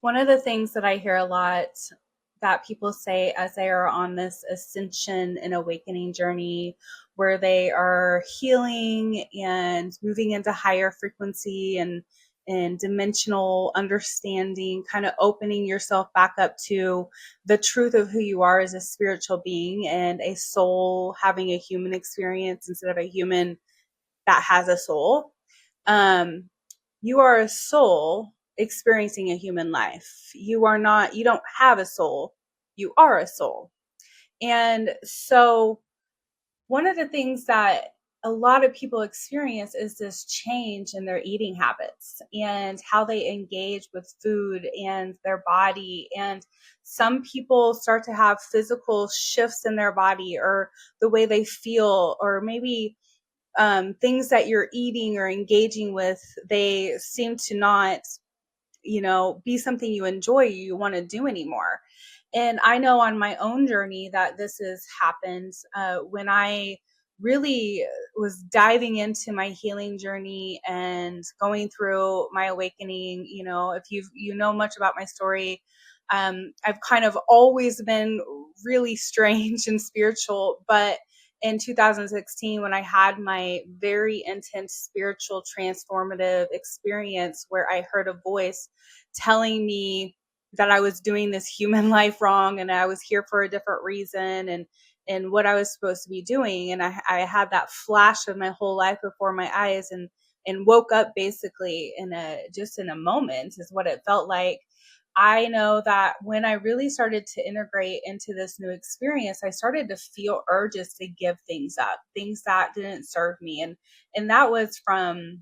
One of the things that I hear a lot that people say as they are on this ascension and awakening journey where they are healing and moving into higher frequency and dimensional understanding, kind of opening yourself back up to the truth of who you are as a spiritual being and a soul having a human experience instead of a human that has a soul. Um, you are a soul experiencing a human life. You don't have a soul. You are a soul. And so, one of the things that a lot of people experience is this change in their eating habits and how they engage with food and their body. And some people start to have physical shifts in their body or the way they feel, or maybe things that you're eating or engaging with, they seem to not, be something you enjoy, you want to do anymore. And I know on my own journey that this has happened when I really was diving into my healing journey and going through my awakening. If you know much about my story, I've kind of always been really strange and spiritual, but in 2016, when I had my very intense spiritual transformative experience where I heard a voice telling me that I was doing this human life wrong and I was here for a different reason and what I was supposed to be doing. And I had that flash of my whole life before my eyes and woke up basically in a moment is what it felt like. I know that when I really started to integrate into this new experience, I started to feel urges to give things up, things that didn't serve me. And that was from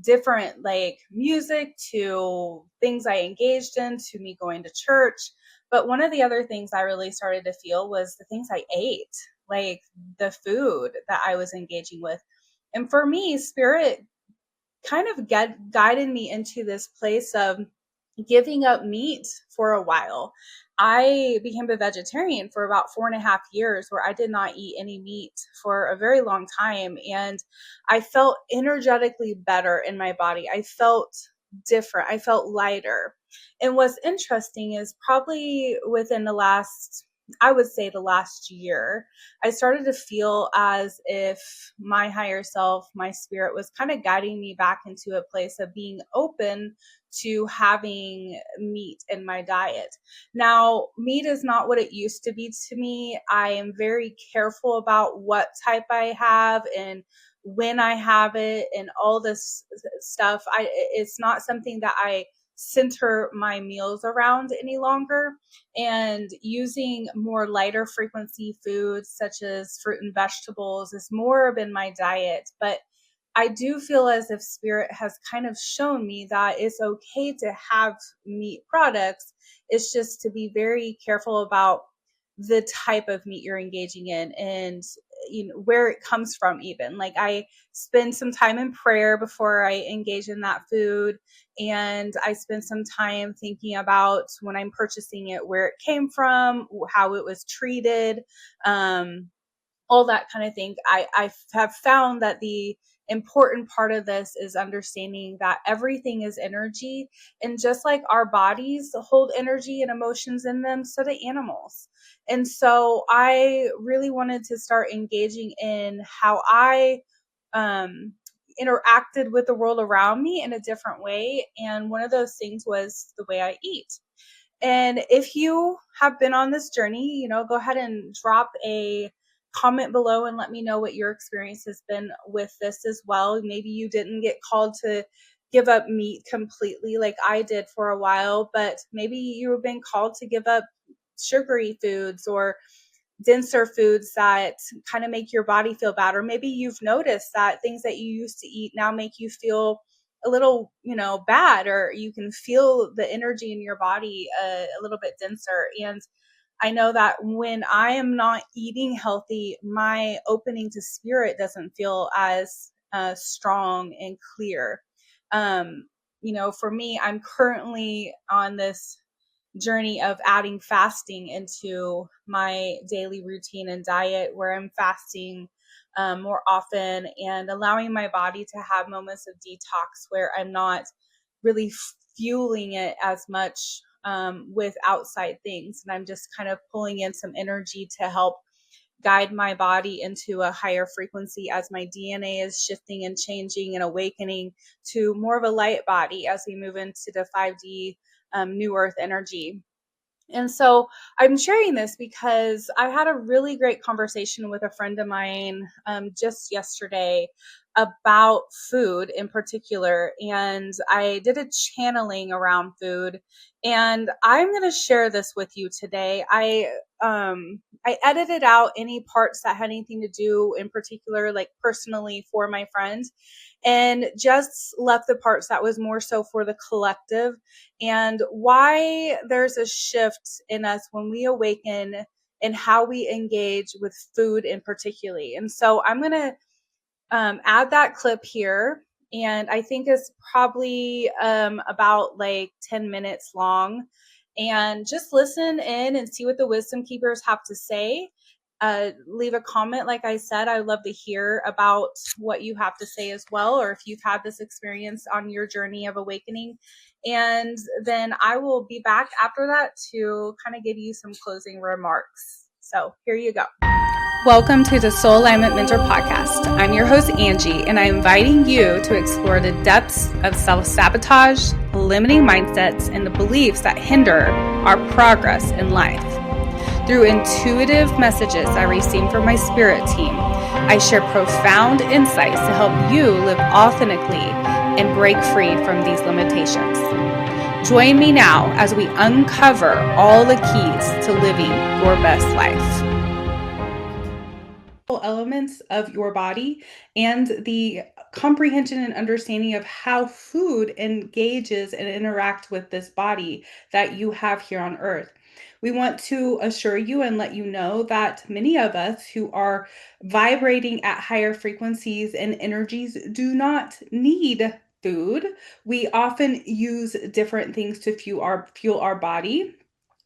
different like music to things I engaged in to me going to church. But one of the other things I really started to feel was the things I ate, like the food that I was engaging with. And for me, spirit kind of guided me into this place of giving up meat for a while. I became a vegetarian for about 4.5 years where I did not eat any meat for a very long time. And I felt energetically better in my body. I felt different. I felt lighter. And what's interesting is probably within I would say the last year, I started to feel as if my higher self, my spirit was kind of guiding me back into a place of being open to having meat in my diet. Now, meat is not what it used to be to me. I am very careful about what type I have and when I have it and all this stuff. It's not something that I center my meals around any longer, and using more lighter frequency foods such as fruit and vegetables is more been my diet. But I do feel as if spirit has kind of shown me that it's okay to have meat products. It's just to be very careful about the type of meat you're engaging in and where it comes from. Even like I spend some time in prayer before I engage in that food, and I spend some time thinking about when I'm purchasing it where it came from, how it was treated, all that kind of thing. I have found that the important part of this is understanding that everything is energy. And just like our bodies hold energy and emotions in them, so do animals. And so I really wanted to start engaging in how I um, interacted with the world around me in a different way. And one of those things was the way I eat. And if you have been on this journey, go ahead and drop a comment below and let me know what your experience has been with this as well. Maybe you didn't get called to give up meat completely like I did for a while, but maybe you have been called to give up sugary foods or denser foods that kind of make your body feel bad. Or maybe you've noticed that things that you used to eat now make you feel a little, bad, or you can feel the energy in your body a little bit denser. And I know that when I am not eating healthy, my opening to spirit doesn't feel as strong and clear. For me, I'm currently on this journey of adding fasting into my daily routine and diet, where I'm fasting more often and allowing my body to have moments of detox where I'm not really fueling it as much with outside things. And I'm just kind of pulling in some energy to help guide my body into a higher frequency as my DNA is shifting and changing and awakening to more of a light body as we move into the 5D new earth energy. And so I'm sharing this because I had a really great conversation with a friend of mine just yesterday about food in particular. And I did a channeling around food. And I'm going to share this with you today. I edited out any parts that had anything to do in particular, like personally for my friend, and just left the parts that was more so for the collective, and why there's a shift in us when we awaken and how we engage with food in particularly. And so I'm going to add that clip here. And I think it's probably about like 10 minutes long. And just listen in and see what the wisdom keepers have to say. Leave a comment. Like I said, I love to hear about what you have to say as well, or if you've had this experience on your journey of awakening. And then I will be back after that to kind of give you some closing remarks. So here you go. Welcome to the Soul Alignment Mentor Podcast. I'm your host, Angie, and I'm inviting you to explore the depths of self-sabotage, limiting mindsets, and the beliefs that hinder our progress in life. Through intuitive messages I receive from my spirit team, I share profound insights to help you live authentically and break free from these limitations. Join me now as we uncover all the keys to living your best life. Elements of your body and the comprehension and understanding of how food engages and interacts with this body that you have here on earth. We want to assure you and let you know that many of us who are vibrating at higher frequencies and energies do not need food. We often use different things to fuel our body.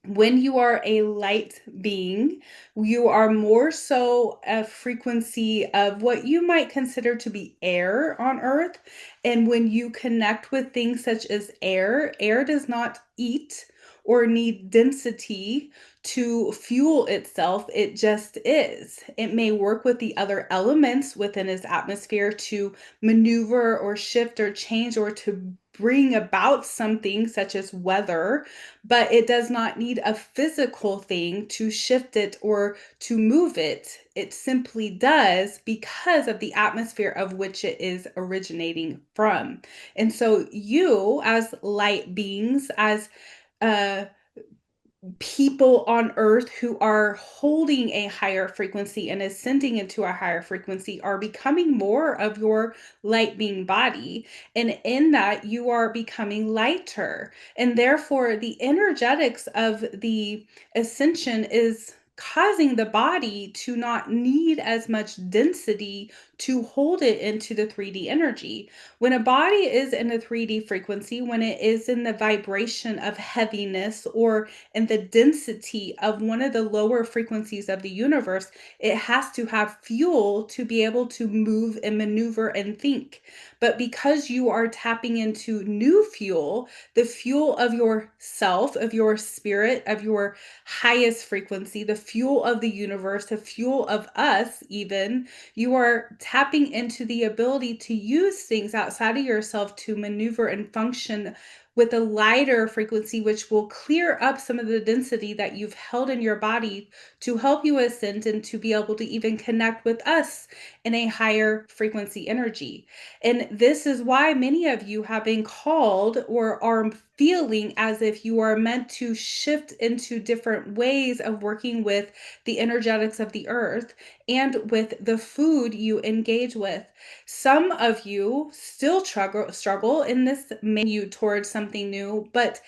When you are a light being, you are more so a frequency of what you might consider to be air on earth. And when you connect with things such as air does not eat or need density to fuel itself. It just is. It may work with the other elements within its atmosphere to maneuver or shift or change or to bring about something such as weather, but it does not need a physical thing to shift it or to move it. It simply does because of the atmosphere of which it is originating from. And so you as light beings, as people on earth who are holding a higher frequency and ascending into a higher frequency are becoming more of your light being body. And in that, you are becoming lighter. And therefore, the energetics of the ascension is causing the body to not need as much density to hold it into the 3D energy. When a body is in a 3D frequency, when it is in the vibration of heaviness or in the density of one of the lower frequencies of the universe, it has to have fuel to be able to move and maneuver and think. But because you are tapping into new fuel, the fuel of yourself, of your spirit, of your highest frequency, the fuel of the universe, the fuel of us, even, you are tapping into the ability to use things outside of yourself to maneuver and function with a lighter frequency, which will clear up some of the density that you've held in your body to help you ascend and to be able to even connect with us in a higher frequency energy. And this is why many of you have been called or are feeling as if you are meant to shift into different ways of working with the energetics of the earth and with the food you engage with. Some of you still struggle in this menu towards something new, but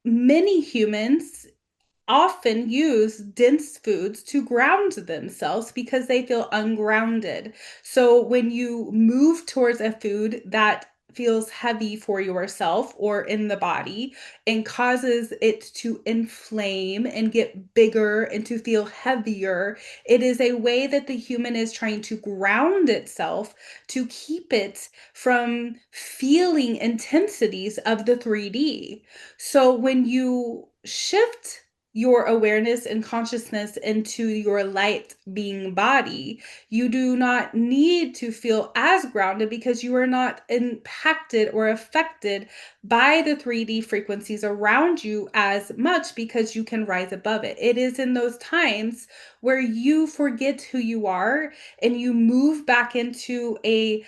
many humans often use dense foods to ground themselves because they feel ungrounded. So when you move towards a food that feels heavy for yourself or in the body and causes it to inflame and get bigger and to feel heavier, it is a way that the human is trying to ground itself to keep it from feeling intensities of the 3D. So when you shift your awareness and consciousness into your light being body, you do not need to feel as grounded because you are not impacted or affected by the 3D frequencies around you as much because you can rise above it. It is in those times where you forget who you are and you move back into a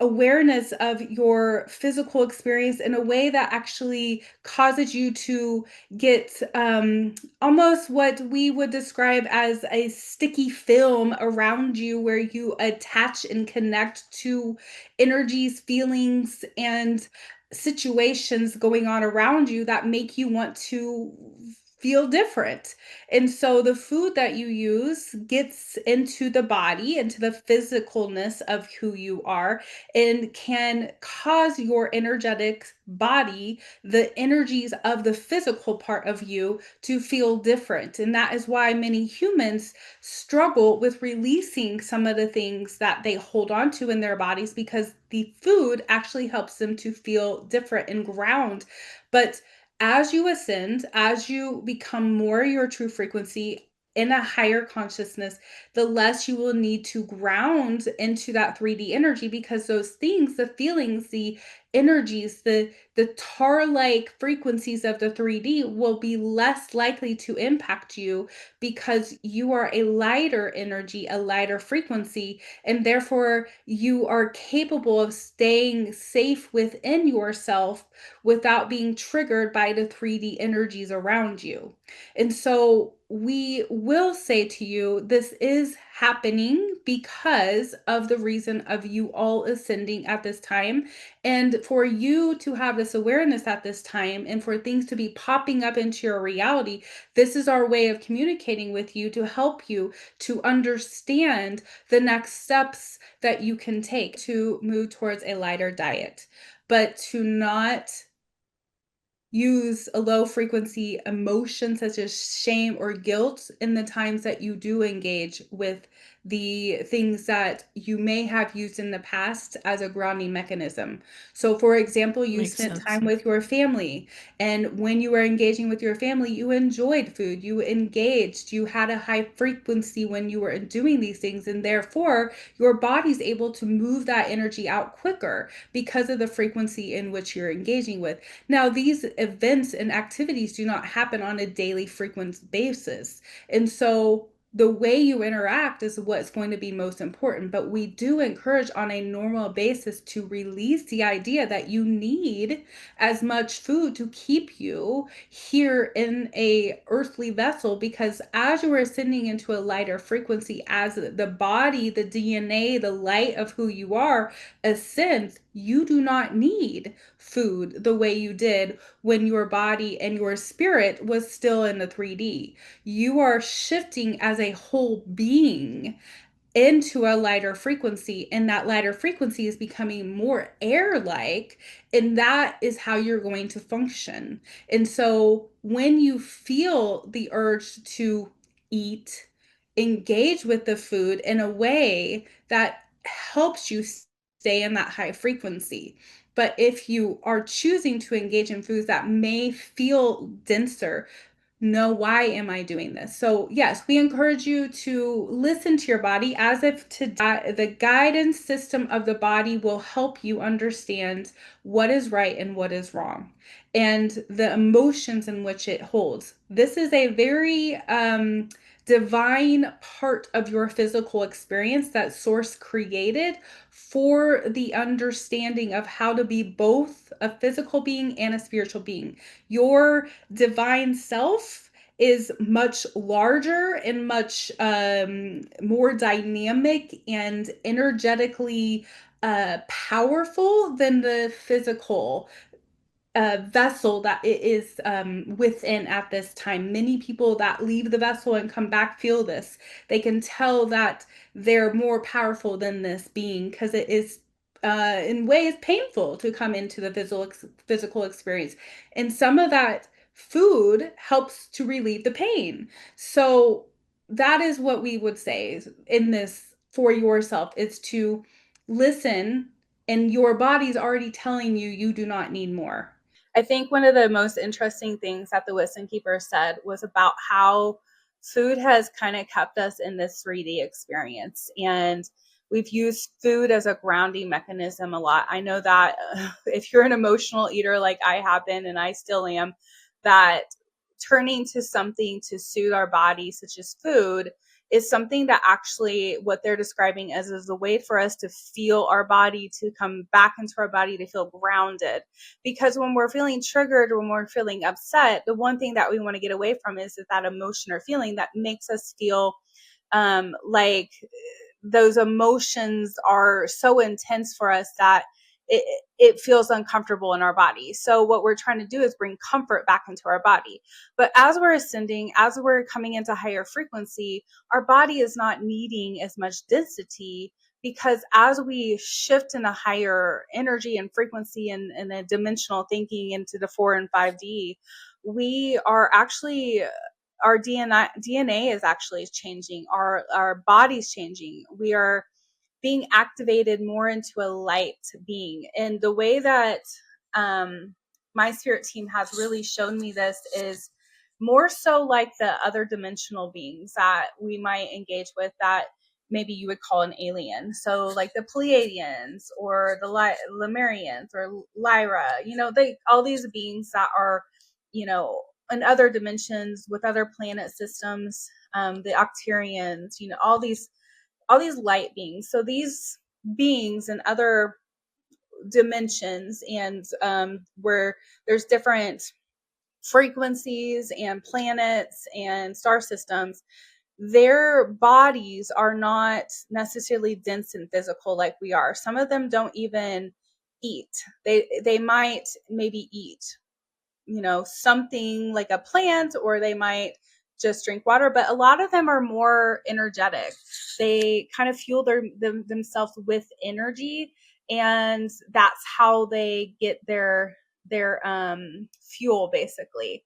awareness of your physical experience in a way that actually causes you to get almost what we would describe as a sticky film around you, where you attach and connect to energies, feelings, and situations going on around you that make you want to feel different. And so the food that you use gets into the body, into the physicalness of who you are, and can cause your energetic body, the energies of the physical part of you, to feel different. And that is why many humans struggle with releasing some of the things that they hold on to in their bodies, because the food actually helps them to feel different and ground. But as you ascend, as you become more your true frequency in a higher consciousness, the less you will need to ground into that 3D energy, because those things, the feelings, the energies, the tar-like frequencies of the 3D will be less likely to impact you because you are a lighter energy, a lighter frequency, and therefore you are capable of staying safe within yourself without being triggered by the 3D energies around you. And so we will say to you, this is happening because of the reason of you all ascending at this time. And for you to have this awareness at this time and for things to be popping up into your reality, this is our way of communicating with you to help you to understand the next steps that you can take to move towards a lighter diet, but to not use a low frequency emotion such as shame or guilt in the times that you do engage with the things that you may have used in the past as a grounding mechanism. So, for example, you Makes spent sense. time with your family, and when you were engaging with your family, you enjoyed food, you engaged, you had a high frequency when you were doing these things, and therefore your body's able to move that energy out quicker because of the frequency in which you're engaging with. Now, these events and activities do not happen on a daily frequent basis. And so the way you interact is what's going to be most important. But we do encourage on a normal basis to release the idea that you need as much food to keep you here in a earthly vessel, because as you are ascending into a lighter frequency, as the body, the DNA, the light of who you are ascends, you do not need food the way you did when your body and your spirit was still in the 3D. You are shifting as a whole being into a lighter frequency, and that lighter frequency is becoming more air like, and that is how you're going to function. And so when you feel the urge to eat, engage with the food in a way that helps you stay in that high frequency. But if you are choosing to engage in foods that may feel denser, know, why am I doing this? So, yes, we encourage you to listen to your body as if to the guidance system of the body will help you understand what is right and what is wrong, and the emotions in which it holds. This is a very divine part of your physical experience that Source created for the understanding of how to be both a physical being and a spiritual being. Your divine self is much larger and much more dynamic and energetically powerful than the physical vessel that it is within at this time. Many people that leave the vessel and come back feel this. They can tell that they're more powerful than this being because it is in ways painful to come into the physical experience. And some of that food helps to relieve the pain. So that is what we would say in this for yourself, is to listen, and your body's already telling you you do not need more. I think one of the most interesting things that the Wisdom Keeper said was about how food has kind of kept us in this 3D experience. And we've used food as a grounding mechanism a lot. I know that if you're an emotional eater like I have been, and I still am, that turning to something to soothe our body, such as food, is something that actually what they're describing as is a way for us to feel our body, to come back into our body, to feel grounded. Because when we're feeling triggered, when we're feeling upset, the one thing that we want to get away from is that emotion or feeling that makes us feel like those emotions are so intense for us that it feels uncomfortable in our body. So what we're trying to do is bring comfort back into our body. But as we're ascending, as we're coming into higher frequency, our body is not needing as much density, because as we shift into higher energy and frequency and a dimensional thinking into the 4 and 5D, we are actually, our DNA is actually changing. Our body's changing. We are being activated more into a light being. And the way that my spirit team has really shown me this is more so like the other dimensional beings that we might engage with, that maybe you would call an alien. So like the Pleiadians or the Lemurians or Lyra, all these beings that are, in other dimensions with other planet systems, the Octarians, all these light beings. So these beings and other dimensions, and where there's different frequencies and planets and star systems, their bodies are not necessarily dense and physical like we are. Some of them don't even eat. They might maybe eat, something like a plant, or they might just drink water, but a lot of them are more energetic. They kind of fuel themselves with energy, and that's how they get their fuel, basically.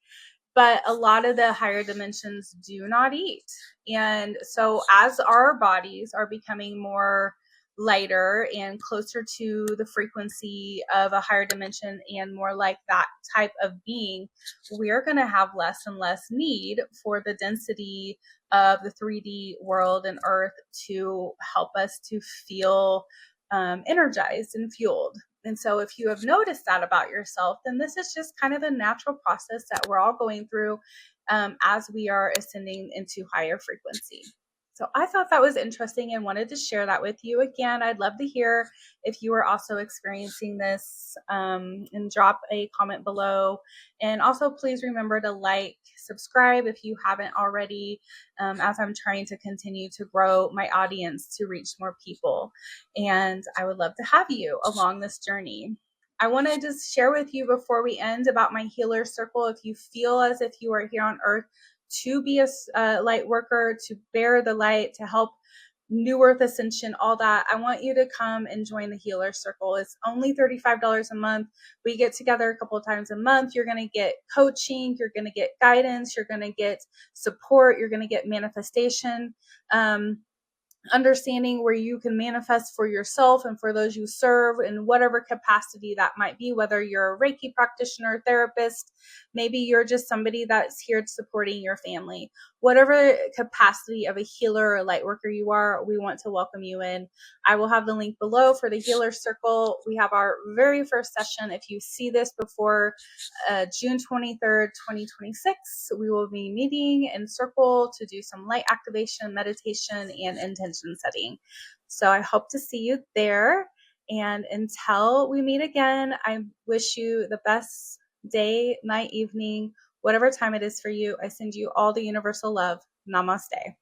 But a lot of the higher dimensions do not eat. And so as our bodies are becoming more lighter and closer to the frequency of a higher dimension and more like that type of being, we're going to have less and less need for the density of the 3D world and earth to help us to feel energized and fueled. And so if you have noticed that about yourself, then this is just kind of a natural process that we're all going through as we are ascending into higher frequency. So I thought that was interesting and wanted to share that with you. Again, I'd love to hear if you are also experiencing this, and drop a comment below. And also, please remember to like, subscribe if you haven't already, as I'm trying to continue to grow my audience to reach more people. And I would love to have you along this journey. I want to just share with you before we end about my healer circle. If you feel as if you are here on earth to be a light worker, to bear the light, to help New Earth Ascension, all that, I want you to come and join the Healer Circle. It's only $35 a month. We get together a couple of times a month. You're going to get coaching. You're going to get guidance. You're going to get support. You're going to get manifestation. Understanding where you can manifest for yourself and for those you serve in whatever capacity that might be, whether you're a Reiki practitioner, therapist, maybe you're just somebody that's here supporting your family. Whatever capacity of a healer or light worker you are, we want to welcome you in. I will have the link below for the Healer Circle. We have our very first session. If you see this before June 23rd, 2026, we will be meeting in circle to do some light activation, meditation, and intention setting. So I hope to see you there. And until we meet again, I wish you the best day, night, evening, whatever time it is for you. I send you all the universal love. Namaste.